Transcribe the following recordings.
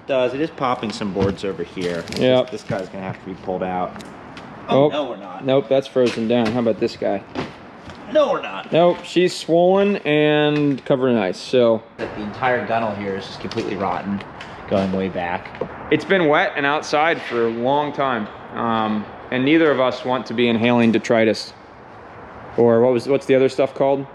does. It is popping some boards over here. Yeah. This guy's gonna have to be pulled out. Oh, no, we're not. Nope, that's frozen down. How about this guy? No, we're not. Nope, she's swollen and covered in ice, so. The entire gunnel here is just completely rotten, going way back. It's been wet and outside for a long time. And neither of us want to be inhaling detritus. Or what's the other stuff called?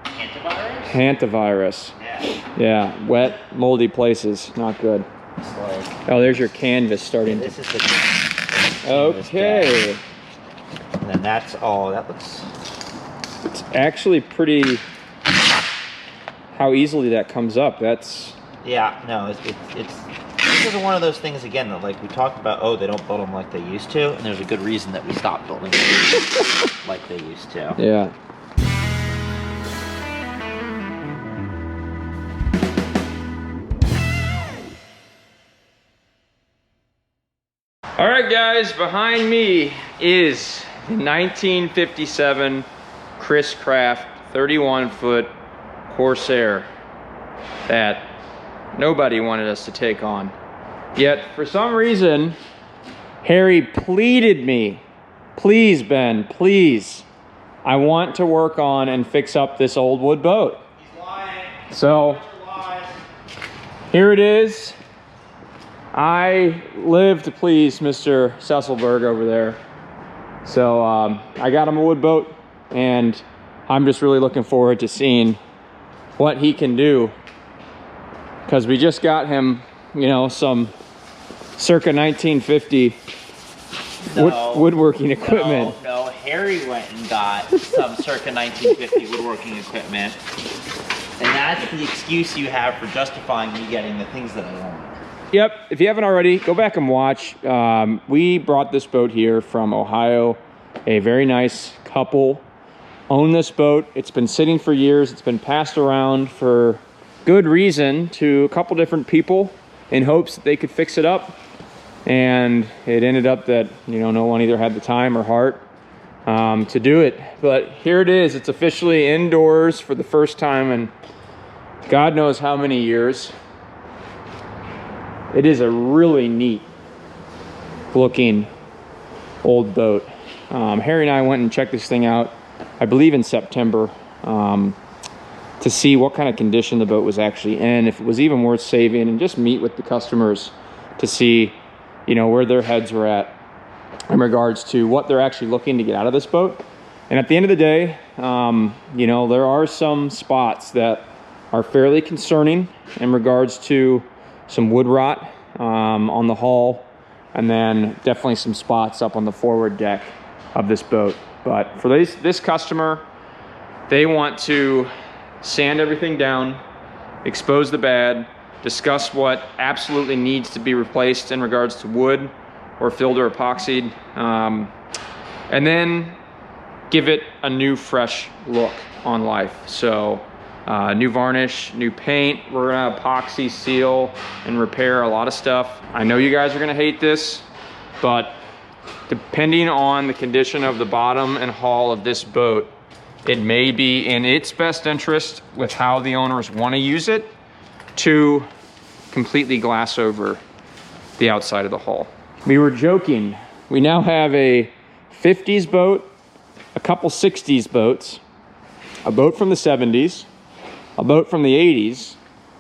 Hantavirus? Hantavirus. Yeah. Yeah, wet, moldy places, not good. It's like, Oh, there's your canvas starting this to. is the Okay. deck. And then that's all. That looks. It's actually pretty. How easily that comes up. That's. Yeah. No. It's. This is one of those things again that like we talked about. Oh, they don't build them like they used to, and there's a good reason that we stopped building them like they used to. Yeah. All right, guys, behind me is the 1957 Chris Craft 31-foot Corsair that nobody wanted us to take on. Yet, for some reason, Harry pleaded me, please, Ben, please, I want to work on and fix up this old wood boat. He's lying. So, here it is. I live to please Mr. Sesselberg over there. So I got him a wood boat, and I'm just really looking forward to seeing what he can do. Because we just got him, you know, some circa 1950 woodworking equipment. No, Harry went and got some circa 1950 woodworking equipment. And that's the excuse you have for justifying me getting the things that I want. Yep, if you haven't already, go back and watch. We brought this boat here from Ohio. A very nice couple own this boat. It's been sitting for years. It's been passed around for good reason to a couple different people in hopes that they could fix it up. And it ended up that, you know, no one either had the time or heart to do it. But here it is. It's officially indoors for the first time in God knows how many years. It is a really neat looking old boat. Harry and I went and checked this thing out, I believe in September, to see what kind of condition the boat was actually in, if it was even worth saving, and just meet with the customers to see, you know, where their heads were at in regards to what they're actually looking to get out of this boat. And at the end of the day, you know, there are some spots that are fairly concerning in regards to some wood rot on the hull, and then definitely some spots up on the forward deck of this boat. But for this customer, they want to sand everything down, expose the bad, discuss what absolutely needs to be replaced in regards to wood or filled or epoxied, and then give it a new fresh look on life. So new varnish, new paint. We're gonna epoxy, seal, and repair a lot of stuff. I know you guys are gonna hate this, but depending on the condition of the bottom and hull of this boat, it may be in its best interest with how the owners wanna use it to completely glass over the outside of the hull. We were joking. We now have a 50s boat, a couple 60s boats, a boat from the 70s, a boat from the 80s,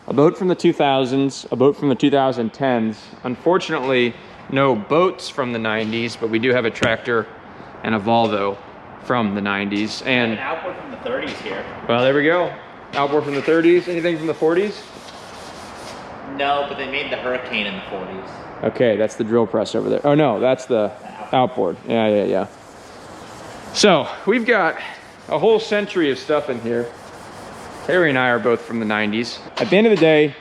a boat from the 2000s, a boat from the 2010s. Unfortunately, no boats from the 90s, but we do have a tractor and a Volvo from the 90s. And an outboard from the 30s here. well, there we go. Outboard from the 30s. Anything from the 40s? No, but they made the Hurricane in the 40s. Okay, that's the drill press over there. Oh no, that's the outboard. Yeah. So we've got a whole century of stuff in here. Harry and I are both from the 90s. At the end of the day,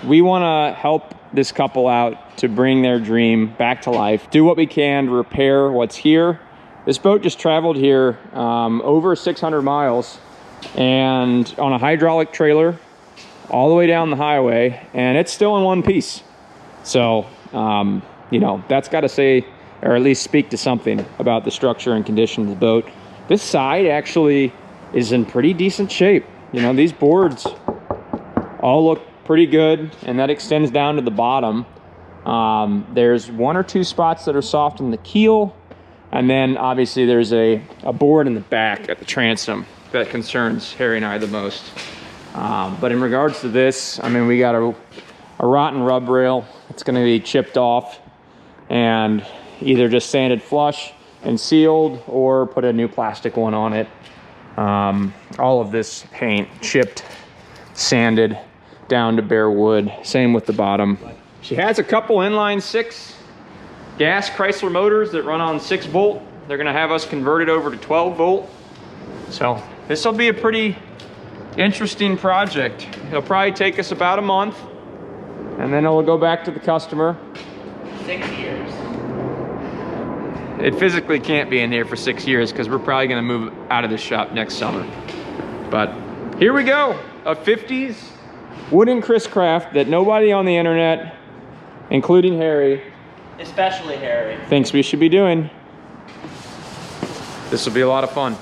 we want to help this couple out to bring their dream back to life. Do what we can to repair what's here. This boat just traveled here over 600 miles and on a hydraulic trailer all the way down the highway, and it's still in one piece. So, you know, that's got to say, or at least speak to something about the structure and condition of the boat. This side actually is in pretty decent shape. You know, these boards all look pretty good, and that extends down to the bottom. There's 1 or 2 spots that are soft in the keel, and then obviously there's a board in the back at the transom that concerns Harry and I the most. But in regards to this, I mean, we got a rotten rub rail. It's going to be chipped off and either just sanded flush and sealed, or put a new plastic one on it. All of this paint chipped, sanded down to bare wood. Same with the bottom. She has a couple inline 6 gas Chrysler motors that run on 6 volt. They're gonna have us convert it over to 12 volt. So this will be a pretty interesting project. It'll probably take us about a month, and then it'll go back to the customer. 6 years. It physically can't be in here for 6 years because we're probably gonna move out of the shop next summer. But here we go, a 50s wooden Chris Craft that nobody on the internet, including Harry, Especially Harry. thinks we should be doing. This will be a lot of fun.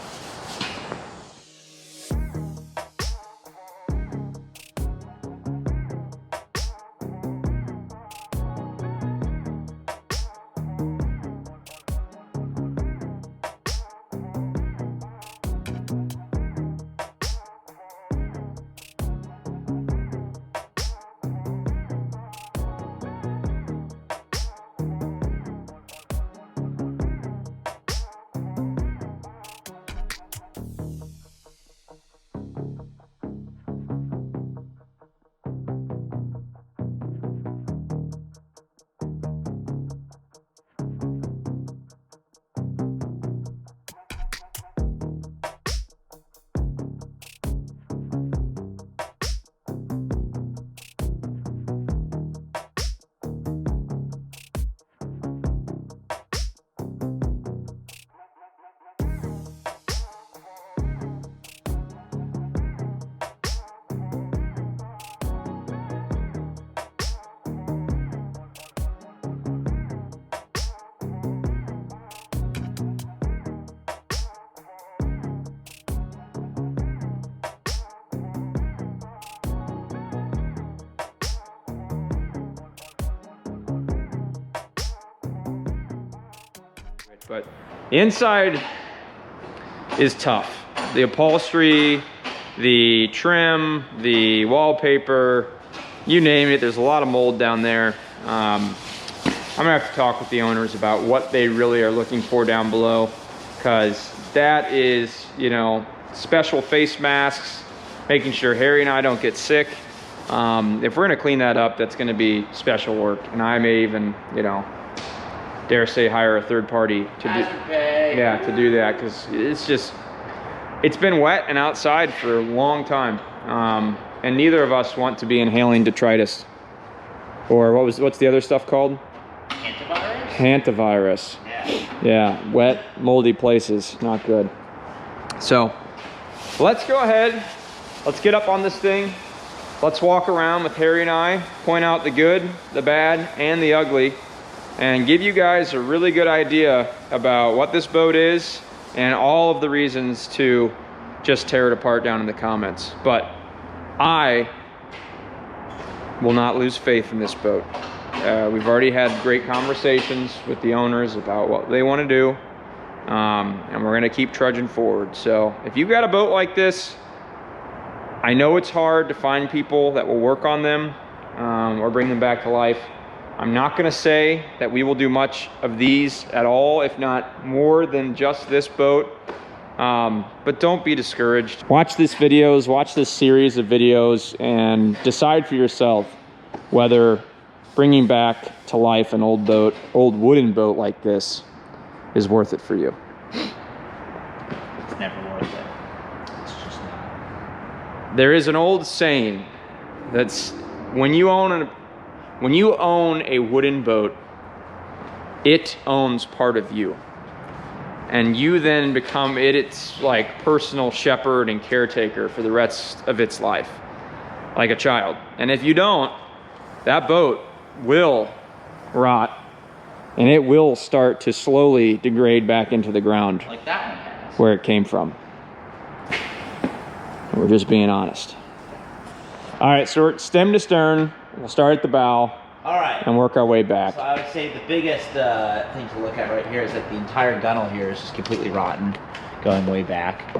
But the inside is tough. The upholstery, the trim, the wallpaper, you name it, there's a lot of mold down there. I'm gonna have to talk with the owners about what they really are looking for down below, because that is, you know, special face masks, making sure Harry and I don't get sick. If we're gonna clean that up, that's gonna be special work. And I may even, you know, dare say hire a third party to do that, because it's been wet and outside for a long time, and neither of us want to be inhaling detritus, or what's the other stuff called? Hantavirus. Yeah, wet, moldy places, not good. So let's go ahead, let's get up on this thing, let's walk around with Harry and I, point out the good, the bad, and the ugly, and give you guys a really good idea about what this boat is and all of the reasons to just tear it apart down in the comments. But I will not lose faith in this boat. We've already had great conversations with the owners about what they want to do, and we're going to keep trudging forward. So if you've got a boat like this, I know it's hard to find people that will work on them or bring them back to life. I'm not going to say that we will do much of these at all, if not more than just this boat. But don't be discouraged. Watch this series of videos and decide for yourself whether bringing back to life an old wooden boat like this is worth it for you. It's never worth it. It's just not. There is an old saying that's when you own a wooden boat, it owns part of you. And you then become its like personal shepherd and caretaker for the rest of its life, like a child. And if you don't, that boat will rot and it will start to slowly degrade back into the ground, Like that one has. where it came from. We're just being honest. All right, so we're stem to stern. We'll start at the bow. All right. and work our way back. So I would say the biggest thing to look at right here is that the entire gunnel here is just completely rotten, going way back.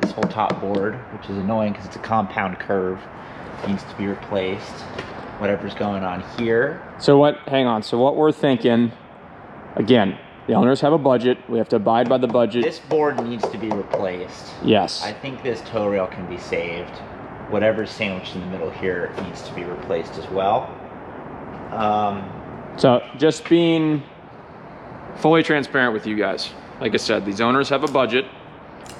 This whole top board, which is annoying because it's a compound curve, needs to be replaced. Whatever's going on here. So hang on, so what we're thinking, again, the owners have a budget. We have to abide by the budget. This board needs to be replaced. Yes. I think this tow rail can be saved. Whatever's sandwiched in the middle here needs to be replaced as well. So just being fully transparent with you guys. Like I said, these owners have a budget.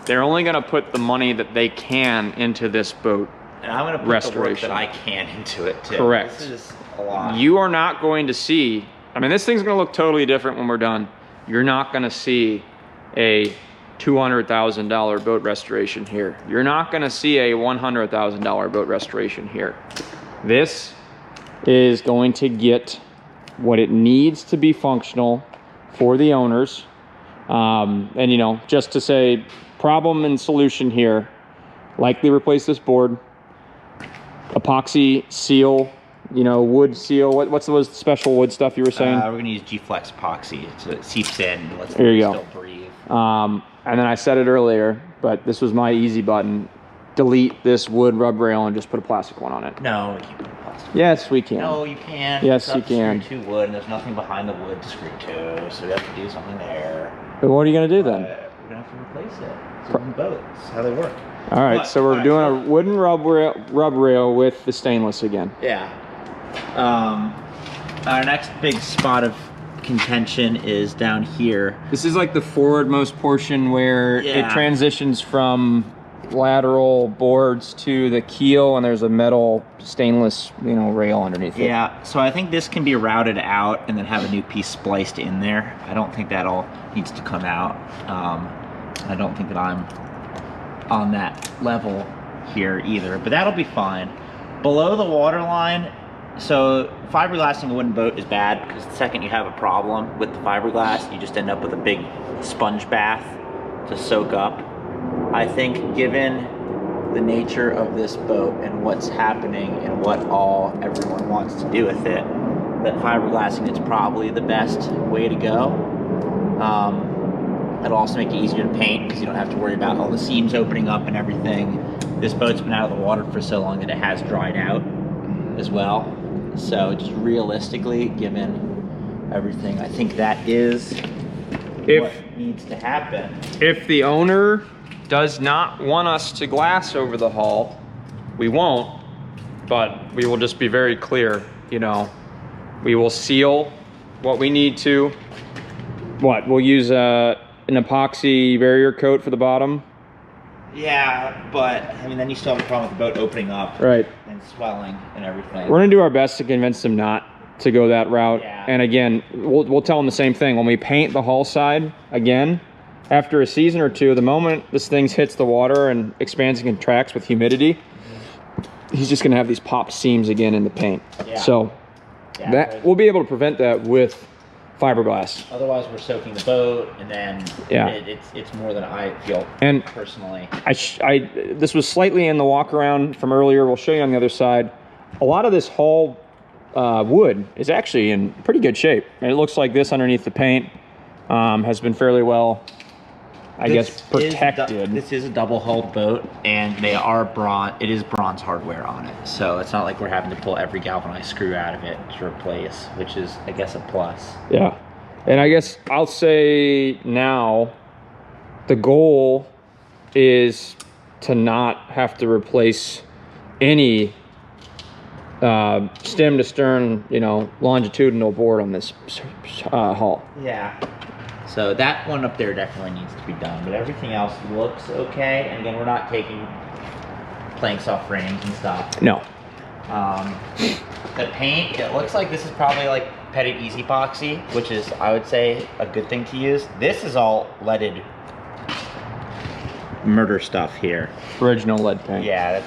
They're only going to put the money that they can into this boat. And I'm going to put the work that I can into it too. Correct. This is a lot. You are not going to see, I mean, this thing's going to look totally different when we're done. You're not going to see a $200,000 boat restoration here. You're not going to see a $100,000 boat restoration here. This is going to get what it needs to be functional for the owners. And you know, just to say problem and solution here, likely replace this board, epoxy seal, you know, wood seal. What's the special wood stuff you were saying? We're going to use G-Flex epoxy so it seeps in and lets there you it go. still breathe. And then I said it earlier, but this was my easy button. Delete this wood rub rail and just put a plastic one on it. No, we can't put a plastic. Yes, we can. No, you can. Yes, you can. Screw to wood, and there's nothing behind the wood to screw to, so we have to do something there. But what are you going to do then? We're going to have to replace it. It's wooden boats. That's how they work. All right, But, so we're all right, doing so- a wooden rub rail with the stainless again. Yeah. Our next big spot of contention is down here. This is like the forwardmost portion where it Yeah. transitions from lateral boards to the keel, and there's a metal stainless, you know, rail underneath it. Yeah, so I think this can be routed out and then have a new piece spliced in there. I don't think that all needs to come out. I don't think that I'm on that level here either, but that'll be fine. Below the waterline, so fiberglassing a wooden boat is bad because the second you have a problem with the fiberglass, you just end up with a big sponge bath to soak up. I think given the nature of this boat and what's happening and what all everyone wants to do with it, that fiberglassing is probably the best way to go. It'll also make it easier to paint because you don't have to worry about all the seams opening up and everything. This boat's been out of the water for so long that it has dried out as well. So just realistically, given everything, I think that is what needs to happen. If the owner does not want us to glass over the hull, we won't, but we will just be very clear, you know, we will seal what we need to. We'll use an epoxy barrier coat for the bottom. Yeah, but I mean, then you still have a problem with the boat opening up, Right. and swelling and everything. We're gonna do our best to convince them not to go that route. Yeah. And again, we'll tell them the same thing. When we paint the hull side, again, after a season or two, the moment this thing hits the water and expands and contracts with humidity, he's just gonna have these popped seams again in the paint. Yeah. So Yeah, that we'll be able to prevent that with fiberglass. otherwise, we're soaking the boat, and then Yeah. it's more than I feel And personally. this was slightly in the walk around from earlier. We'll show you on the other side. A lot of this hull wood is actually in pretty good shape. And it looks like this underneath the paint has been fairly well, I guess, protected. This is a double-hulled boat, and they are bronze. It is bronze hardware on it, so it's not like we're having to pull every galvanized screw out of it to replace, which is, I guess, a plus. Yeah. And I guess I'll say now, the goal is to not have to replace any stem to stern, you know, longitudinal board on this hull. Yeah. So that one up there definitely needs to be done, but everything else looks okay. And again, we're not taking planks off frames and stuff. No. The paint, it looks like this is probably like Pettit Easy Epoxy, which is, I would say, a good thing to use. This is all leaded murder stuff here. Original lead paint. Yeah,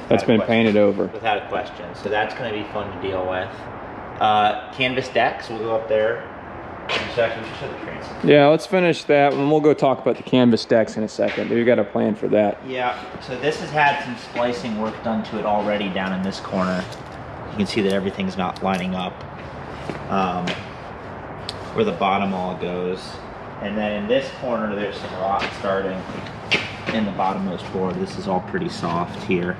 That's been painted over. Without a question. So that's going to be fun to deal with. Canvas decks, we'll go up there. Yeah, let's finish that and we'll go talk about the canvas decks in a second. We've got a plan for that. Yeah, so this has had some splicing work done to it already down in this corner. You can see that everything's not lining up. where the bottom all goes. And then in this corner, there's some rot starting in the bottommost board. This is all pretty soft here.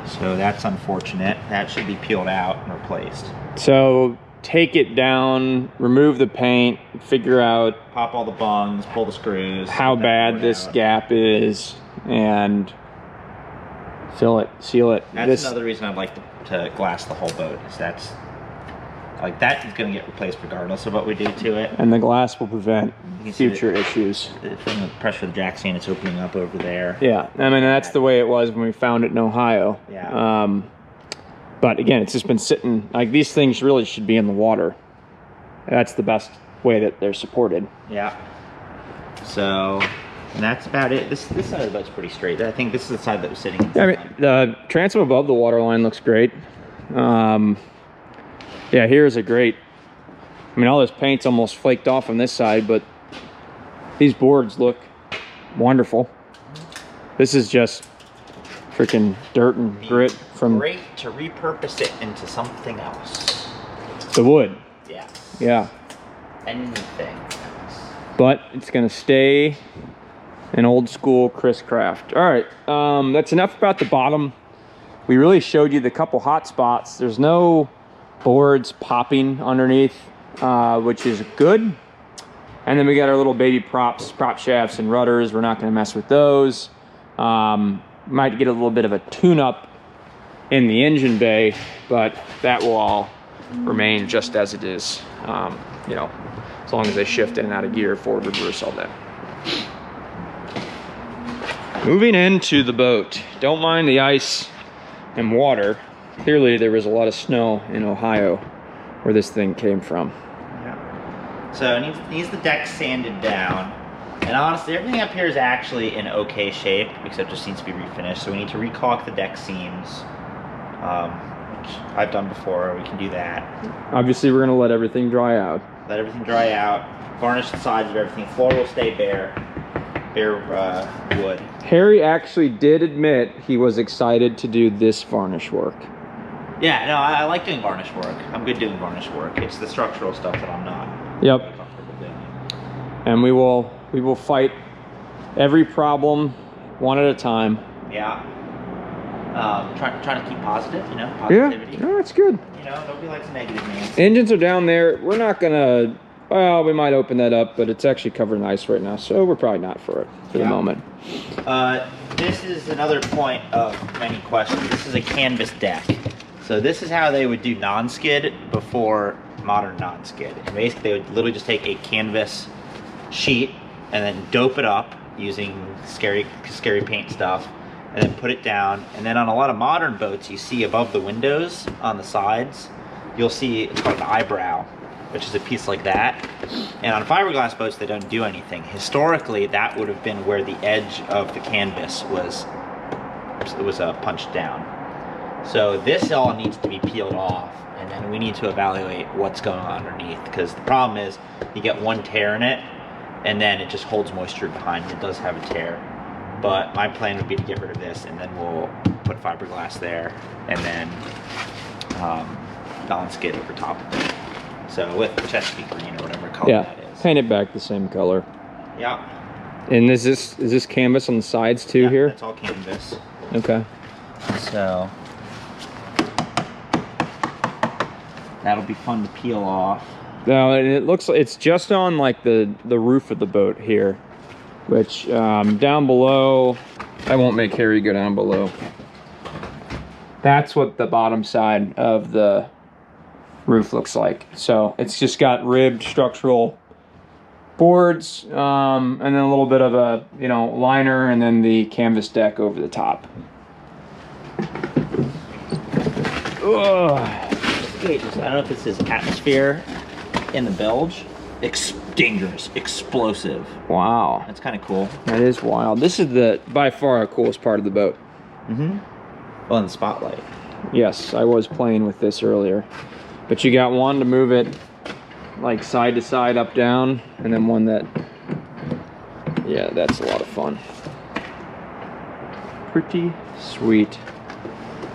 So that's unfortunate. That should be peeled out and replaced. So take it down, remove the paint, figure out Pop all the bungs, pull the screws. how bad this gap is, and fill it, seal it. That's another reason I'd like to glass the whole boat. Is that's like that is going to get replaced regardless of what we do to it. And the glass will prevent future issues. From the pressure of the jack stand, it's opening up over there. Yeah, I mean that's the way it was when we found it in Ohio. Yeah. But again, it's just been sitting, like these things really should be in the water. That's the best way that they're supported. Yeah. So that's about it. This side of the boat's pretty straight. I think this is the side that was sitting. Yeah, I mean, the transom above the waterline looks great. Yeah, here's a great, I mean, all this paint's almost flaked off on this side, but these boards look wonderful. This is just freaking dirt and grit from... Great to repurpose it into something else. The wood. Yeah. Yeah. Anything else. But it's gonna stay an old school Chris Craft. All right, that's enough about the bottom. We really showed you the couple hot spots. There's no boards popping underneath, which is good. And then we got our little baby prop shafts and rudders. We're not gonna mess with those. Might get a little bit of a tune-up in the engine bay, but that will all remain just as it is. You know, as long as they shift in and out of gear, forward, reverse, all that. Moving into the boat. Don't mind the ice and water. Clearly there was a lot of snow in Ohio where this thing came from. Yeah. So it needs the deck sanded down. And honestly, everything up here is actually in okay shape, except just needs to be refinished. So we need to recaulk the deck seams, which I've done before. We can do that. Obviously, we're gonna let everything dry out. Let everything dry out. Varnish the sides of everything. Floor will stay bare wood. Harry actually did admit he was excited to do this varnish work. Yeah, no, I like doing varnish work. I'm good doing varnish work. It's the structural stuff that I'm not Yep. comfortable doing. And we will fight every problem one at a time. Yeah. Trying to keep positive, you know, positivity. Yeah, no, it's good. You know, nobody likes negative names. Engines are down there. We're not gonna, well, we might open that up, but it's actually covered in ice right now, so we're probably not for it for the moment. This is another point of many questions. This is a canvas deck. So this is how they would do non-skid before modern non-skid. Basically, they would literally just take a canvas sheet and then dope it up using scary paint stuff, and then put it down. And then on a lot of modern boats, you see above the windows on the sides, you'll see it's called an eyebrow, which is a piece like that. And on fiberglass boats, they don't do anything. Historically, that would have been where the edge of the canvas was punched down. So this all needs to be peeled off, and then we need to evaluate what's going on underneath, because the problem is you get one tear in it, and then it just holds moisture behind. It does have a tear. But my plan would be to get rid of this, and then we'll put fiberglass there, and then non-skid over top of it. So with Chesapeake green or whatever color that is. Paint it back the same color. Yeah. And is this canvas on the sides too here? That's all canvas. Okay. So that'll be fun to peel off. No, and it looks like it's just on like the roof of the boat here, which down below, I won't make Harry go down below. That's what the bottom side of the roof looks like. So it's just got ribbed structural boards, and then a little bit of a, you know, liner, and then the canvas deck over the top. Ugh. I don't know if this is atmosphere in the bilge. Dangerous, explosive. Wow. That's kind of cool. That is wild. This is by far the coolest part of the boat. Mm-hmm. Well, in the spotlight. Yes, I was playing with this earlier. But you got one to move it like side to side, up, down, and then one that, yeah, that's a lot of fun. Pretty sweet.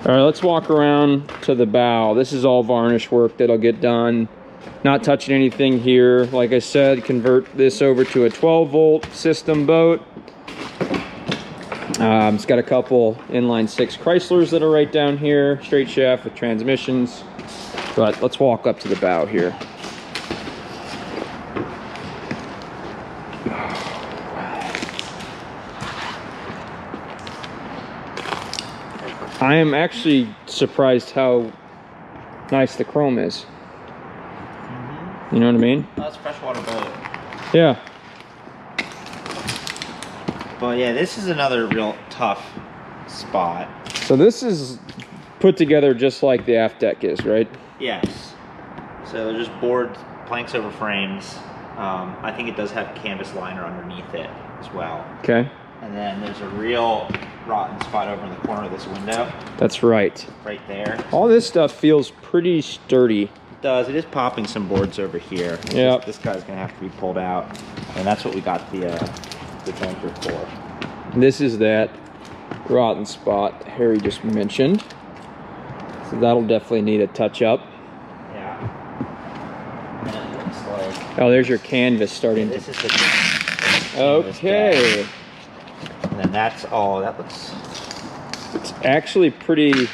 All right, let's walk around to the bow. This is all varnish work that'll get done. Not touching anything here. Like I said, convert this over to a 12-volt system boat. It's got a couple inline 6 Chryslers that are right down here, straight shaft with transmissions. But let's walk up to the bow here. I am actually surprised how nice the chrome is. You know what I mean? Oh, that's a freshwater boat. Yeah. But yeah, this is another real tough spot. So this is put together just like the aft deck is, right? Yes. So they're just board planks over frames. I think it does have canvas liner underneath it as well. Okay. And then there's a real rotten spot over in the corner of this window. That's right. Right there. All this stuff feels pretty sturdy. It does. It is popping some boards over here. Yeah. This guy's gonna have to be pulled out, and that's what we got the tanker for. This is that rotten spot Harry just mentioned. So that'll definitely need a touch up. Yeah. And it looks like. Oh, there's your canvas starting This to. is the canvas Okay. deck. And then that's all. That looks. It's actually pretty.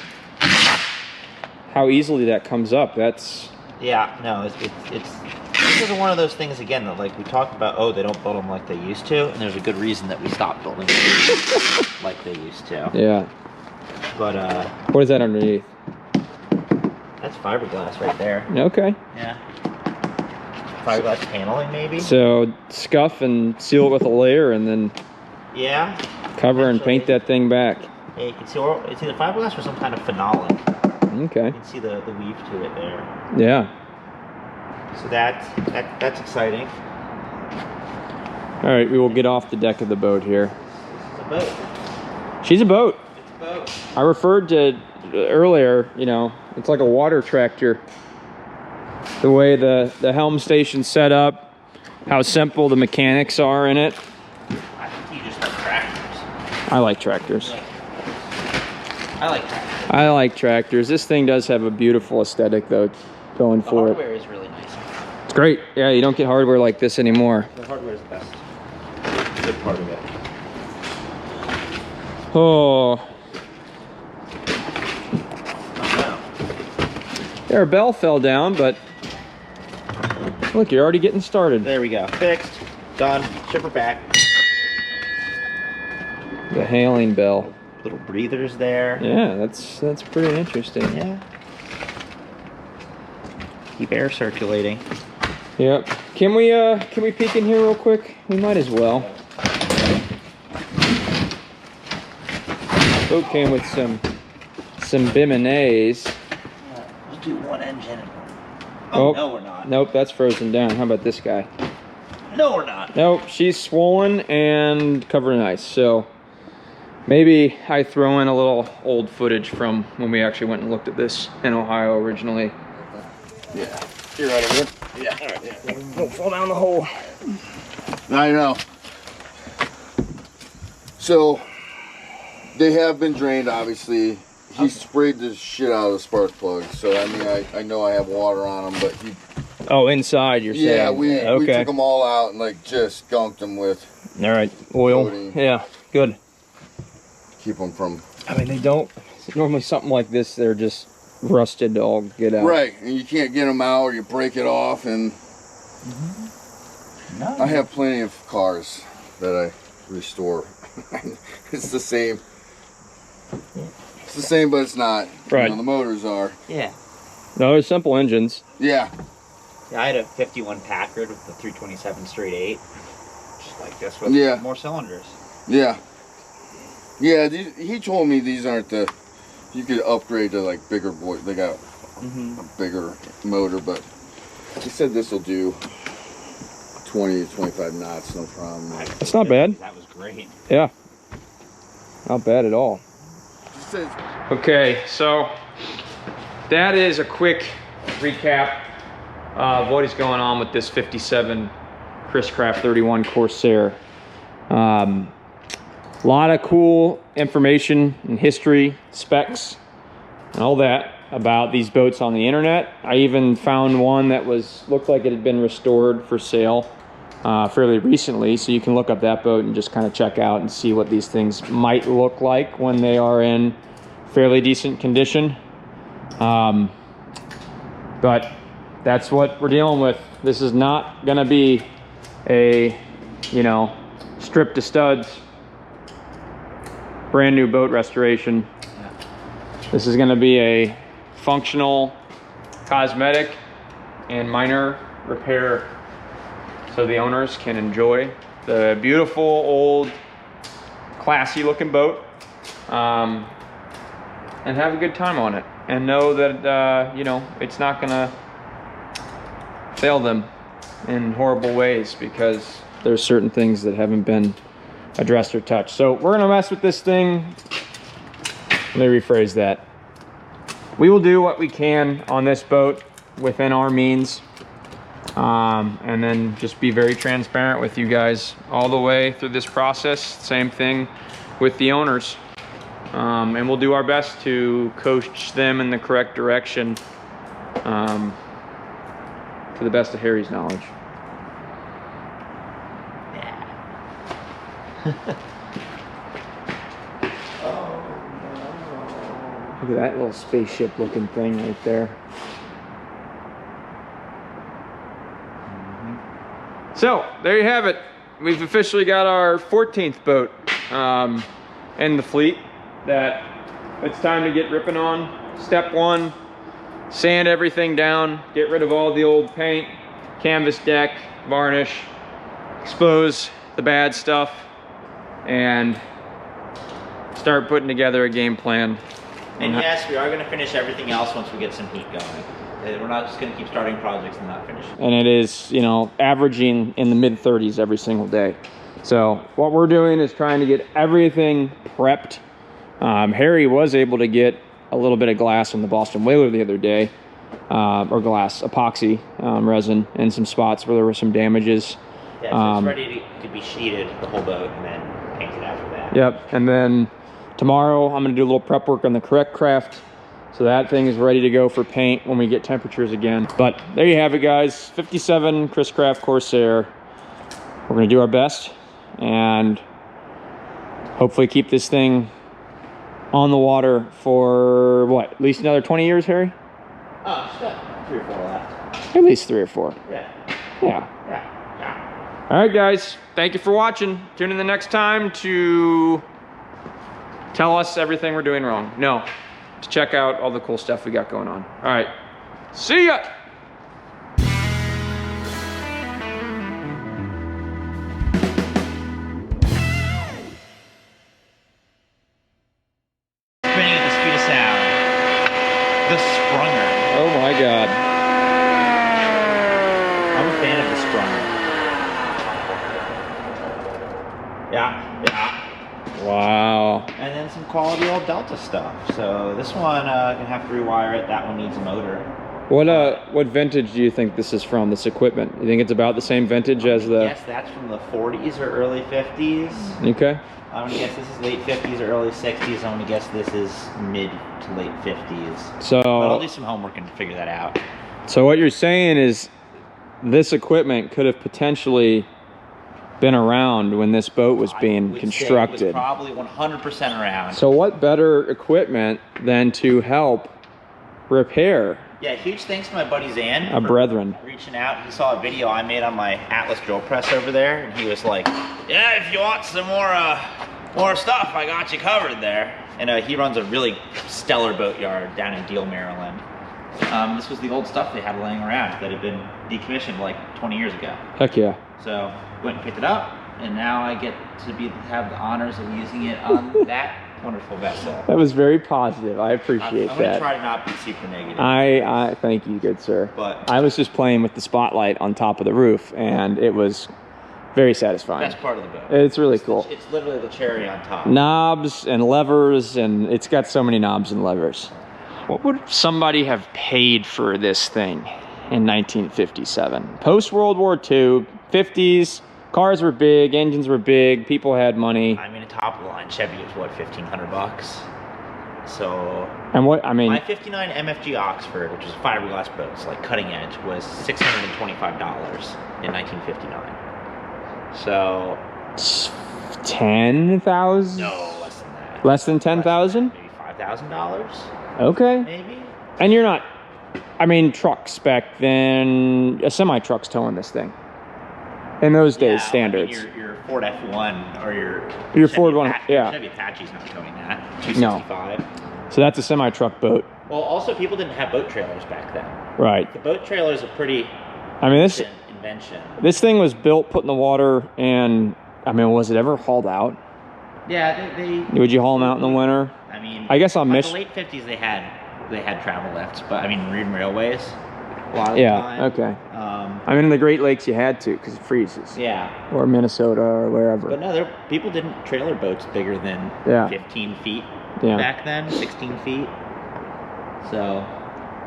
How easily that comes up. That's. Yeah. No. It's. This is one of those things again that like we talked about. Oh, they don't build them like they used to, and there's a good reason that we stopped building them like they used to. Yeah. But what is that underneath? that's fiberglass right there. Okay. Yeah. Fiberglass paneling maybe. So scuff and seal it with a layer, and then Yeah. cover and paint that thing back. Yeah, you can see it's either fiberglass or some kind of phenolic. Okay. You can see the weave to it there. Yeah. So that's exciting. All right, we will get off the deck of the boat here. It's a boat. She's a boat. It's a boat. I referred to earlier, you know, it's like a water tractor. The way the helm station's set up, how simple the mechanics are in it. I think you just like tractors. I like tractors. I like tractors. I like tractors. This thing does have a beautiful aesthetic though, going The for it. hardware is really nice. It's great. Yeah, you don't get hardware like this anymore. The hardware is the best. Good part of it. Oh, Oh, our bell fell down, but look, you're already getting started. there we go. Fixed. Done. Ship her back. The hailing bell. Little breathers there. Yeah, that's pretty interesting. Yeah. Keep air circulating. Yep. Can we peek in here real quick? We might as well. Boat came with some biminies. We'll do one engine. Oh, No, we're not. Nope, that's frozen down. How about this guy? No, we're not. Nope, she's swollen and covered in ice. So maybe I throw in a little old footage from when we actually went and looked at this in Ohio originally. Yeah. You're right over here. Yeah. All right, yeah. Don't fall down the hole. I know. So they have been drained, obviously. He sprayed the shit out of the spark plug. So I mean, I know I have water on them, but he. Oh, inside you're saying? Yeah, we okay. took them all out and like just gunked them with. All right, oil. Coating. Yeah, good. Keep them from. I mean, they don't. Normally, something like this, they're just rusted to all get out. Right, and you can't get them out, or you break it off. And No. I have plenty of cars that I restore. It's the same. It's the same, but it's not. Right. You know, the motors are. Yeah. No, they're simple engines. Yeah. Yeah, I had a 51 Packard with the 327 straight 8. Just like this with Yeah. more cylinders. Yeah. Yeah, he told me these aren't the. You could upgrade to like bigger boy. They got a bigger motor, but he said this will do 20 to 25 knots, no problem. It's not bad. That was great. Yeah. Not bad at all. Okay, so that is a quick recap of what is going on with this 57 Chris Craft 31 Corsair. A lot of cool information and history, specs, and all that. about these boats on the internet. I even found one that looked like it had been restored for sale fairly recently, so you can look up that boat and just kind of check out and see what these things might look like when they are in fairly decent condition. But that's what we're dealing with. This is not gonna be a, you know, strip to studs, brand new boat restoration. This is gonna be a functional, cosmetic, and minor repair so the owners can enjoy the beautiful, old, classy looking boat and have a good time on it. And know that, you know, it's not gonna fail them in horrible ways because there's certain things that haven't been addressed or touched. So we're gonna mess with this thing. Let me rephrase that. We will do what we can on this boat within our means, and then just be very transparent with you guys all the way through this process. Same thing with the owners. And we'll do our best to coach them in the correct direction to the best of Harry's knowledge. Look at that little spaceship looking thing right there. So there you have it. We've officially got our 14th boat in the fleet that it's time to get ripping on. Step one, sand everything down, get rid of all the old paint, canvas deck, varnish, expose the bad stuff, and start putting together a game plan. And yes, we are going to finish everything else once we get some heat going. We're not just going to keep starting projects and not finish them. And it is, you know, averaging in the mid 30s every single day. So what we're doing is trying to get everything prepped. Harry was able to get a little bit of glass in the Boston Whaler the other day, or glass, epoxy resin in some spots where there were some damages. Yeah, so it's ready to be sheeted, the whole boat, and then painted after that. Yep, and then tomorrow I'm gonna do a little prep work on the correct craft, so that thing is ready to go for paint when we get temperatures again. But there you have it, guys. 57 Chris Craft Corsair. We're gonna do our best and hopefully keep this thing on the water for what, at least another 20 years, Harry? Oh, just got 3 or 4 left. At least 3 or 4. Yeah. Yeah. Yeah. All right, guys. Thank you for watching. Tune in the next time to tell us everything we're doing wrong. No, to check out all the cool stuff we got going on. All right. See ya. Spinning at the speed of sound. The Sprunger. Oh my God. I'm a fan of the Sprunger. Yeah, yeah. Wow. And then some quality old Delta stuff. So this one, gonna have to rewire it. That one needs a motor. What vintage do you think this is from, this equipment? You think it's about the same vintage as the... Yes, that's from the 40s or early 50s. Okay. I'm gonna guess this is late 50s or early 60s. I'm gonna guess this is mid to late 50s. So... But I'll do some homework and figure that out. So what you're saying is this equipment could have potentially been around when this boat was being constructed. It was probably 100% around. So what better equipment than to help repair? Yeah, huge thanks to my buddy Zan. A brethren. Reaching out. He saw a video I made on my Atlas drill press over there, and he was like, yeah, if you want some more stuff, I got you covered there. And he runs a really stellar boatyard down in Deal, Maryland. This was the old stuff they had laying around that had been decommissioned like 20 years ago. Heck yeah. So went and picked it up, and now I get to have the honors of using it on that wonderful vessel. That was very positive. I appreciate I'm that. gonna try to not be super negative. I thank you, good sir. But I was just playing with the spotlight on top of the roof, and it was very satisfying. Best part of the boat. It's really cool. It's literally the cherry on top. Knobs and levers, and it's got so many knobs and levers. What would somebody have paid for this thing in 1957? Post World War II, 50s, cars were big, engines were big, people had money. I mean, a top of the line Chevy was what, $1,500? So And what, I mean, my 59 MFG Oxford, which is a fiberglass boat, it's like cutting edge, was $625 in 1959. So 10,000? no, less than that. Less than 10,000? Maybe $5,000. Okay. Maybe. And you're not, I mean, truck spec, then a semi-truck's towing this thing. In those days, Yeah, standards. I mean, your Ford F1 or your Your Ford one, yeah. Chevy Apache's not towing that. No. 265. So that's a semi-truck boat. Well, also people didn't have boat trailers back then. Right. The boat trailer is a pretty I mean, this invention. this thing was built, put in the water, and, I mean, was it ever hauled out? Yeah, they Would you haul them out in the winter? I mean, I guess on by Mich- the late 50s they had travel lifts, but I mean marine railways a lot of the Yeah, time. okay. I mean, in the Great Lakes you had to, because it freezes. Yeah. Or Minnesota or wherever. But no, people didn't trailer boats bigger than Yeah. 15 feet Yeah. back then, 16 feet. So,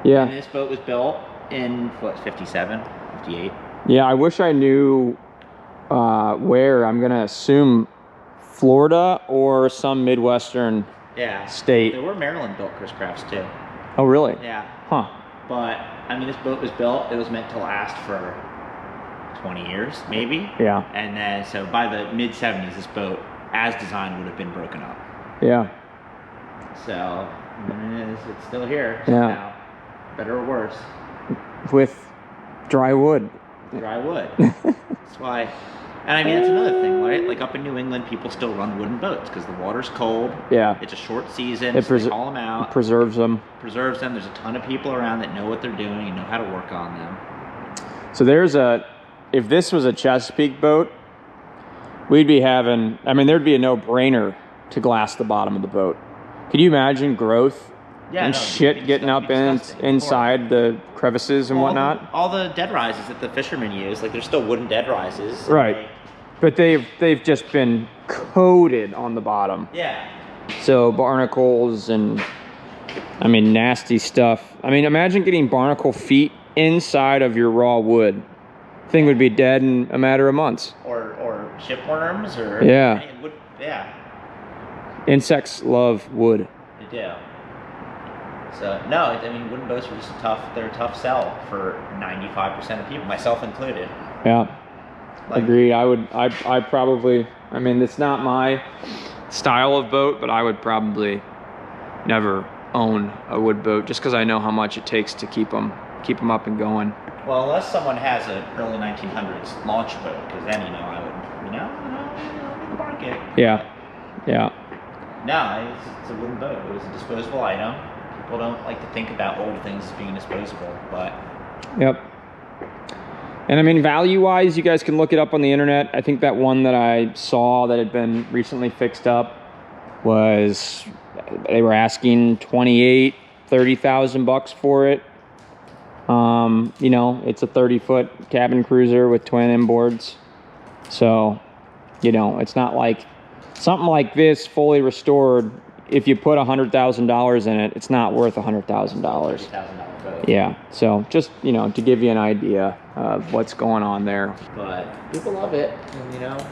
Yeah. and this boat was built in, what, 57, 58? Yeah, I wish I knew where. I'm going to assume Florida or some Midwestern Yeah. state. There were Maryland-built Chris Crafts, too. Oh, really? Yeah. Huh. But, I mean, this boat was built, it was meant to last for 20 years, maybe. Yeah. And then, so by the mid-70s, this boat, as designed, would have been broken up. Yeah. So, it's still here. Yeah. Now, better or worse, With dry wood. dry wood. That's why. And I mean, that's another thing, right? Like up in New England, people still run wooden boats because the water's cold. Yeah. It's a short season. It So they haul them out. preserves them. Preserves them. There's a ton of people around that know what they're doing and know how to work on them. So if this was a Chesapeake boat, we'd be having, I mean, there'd be a no-brainer to glass the bottom of the boat. Could you imagine growth Yeah, and no, shit it'd getting be up disgusting. inside the crevices and whatnot? All the dead rises that the fishermen use, like there's still wooden dead rises. Right. But they've just been coated on the bottom. Yeah. So barnacles and, I mean, nasty stuff. I mean, imagine getting barnacle feet inside of your raw wood. Thing would be dead in a matter of months. Or shipworms or Yeah. wood, yeah. Insects love wood. They do. So no, I mean wooden boats are just they're a tough sell for 95% of people, myself included. Yeah. Like, Agreed. I probably, I mean, it's not my style of boat, but I would probably never own a wood boat just because I know how much it takes to keep them up and going. Well, unless someone has an early 1900s launch boat, because then I would, in the market. Yeah. Yeah. No, it's a wooden boat. It was a disposable item. People don't like to think about old things as being disposable, but Yep. And I mean, value-wise, you guys can look it up on the internet. I think that one that I saw that had been recently fixed up was, they were asking $30,000 for it. It's a 30-foot cabin cruiser with twin inboards. So, it's not like something like this fully restored. If you put $100,000 in it, it's not worth $100,000. $30,000 boat. Yeah. So just, to give you an idea of what's going on there. But people love it, and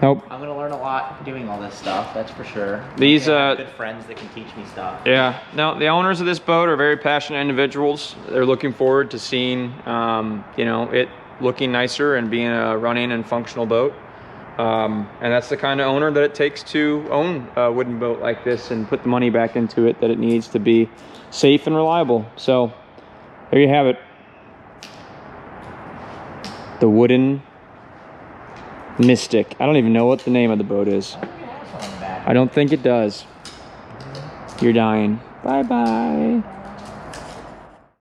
Nope. I'm gonna learn a lot doing all this stuff. That's for sure. These, I have good friends that can teach me stuff. Yeah. No, the owners of this boat are very passionate individuals. They're looking forward to seeing, it looking nicer and being a running and functional boat. And that's the kind of owner that it takes to own a wooden boat like this and put the money back into it that it needs to be safe and reliable. So there you have it. The Wooden Mystic. I don't even know what the name of the boat is. I don't think it does. You're dying. Bye-bye.